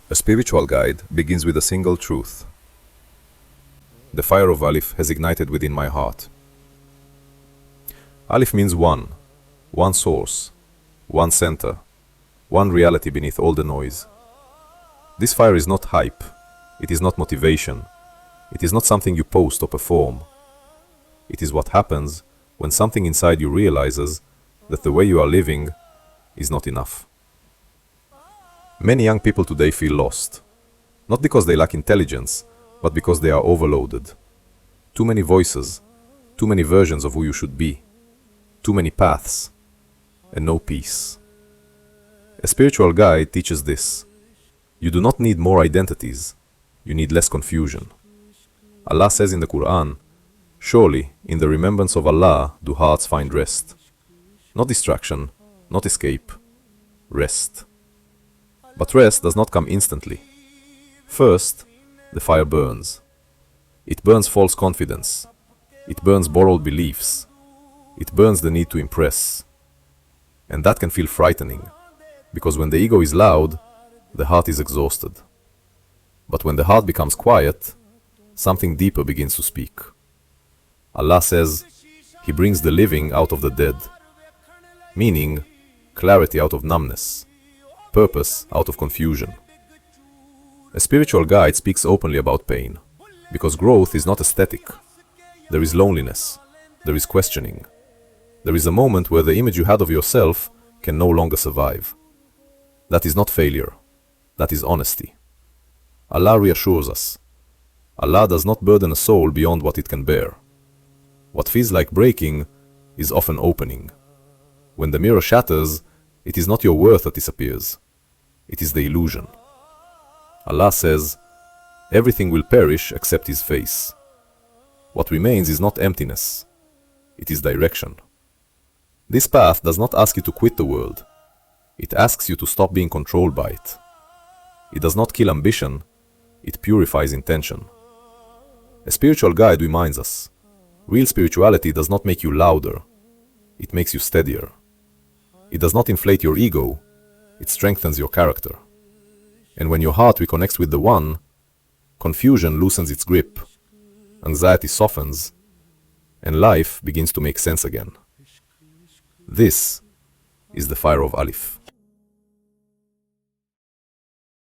A spiritual guide begins with a single truth. The fire of Alif has ignited within my heart. Alif means one source, one center, one reality beneath all the noise. This fire is not hype, it is not motivation, it is not something you post or perform. It is what happens when something inside you realizes that the way you are living is not enough. Many young people today feel lost, not because they lack intelligence, but because they are overloaded. Too many voices, too many versions of who you should be, too many paths, and no peace. A spiritual guide teaches this. You do not need more identities, you need less confusion. Allah says in the Quran, "Surely, in the remembrance of Allah do hearts find rest." Not distraction, not escape, rest. But rest does not come instantly. First, the fire burns. It burns false confidence. It burns borrowed beliefs. It burns the need to impress. And that can feel frightening, because when the ego is loud, the heart is exhausted. But when the heart becomes quiet, something deeper begins to speak. Allah says, He brings the living out of the dead, meaning clarity out of numbness, purpose out of confusion. A spiritual guide speaks openly about pain, because growth is not aesthetic. There is loneliness, there is questioning. There is a moment where the image you had of yourself can no longer survive. That is not failure, that is honesty. Allah reassures us. Allah does not burden a soul beyond what it can bear. What feels like breaking is often opening. When the mirror shatters, it is not your worth that disappears. It is the illusion. Allah says, everything will perish except His face. What remains is not emptiness. It is direction. This path does not ask you to quit the world. It asks you to stop being controlled by it. It does not kill ambition. It purifies intention. A spiritual guide reminds us, real spirituality does not make you louder. It makes you steadier. It does not inflate your ego. It strengthens your character. And when your heart reconnects with the One, confusion loosens its grip, anxiety softens, and life begins to make sense again. This is the fire of Alif.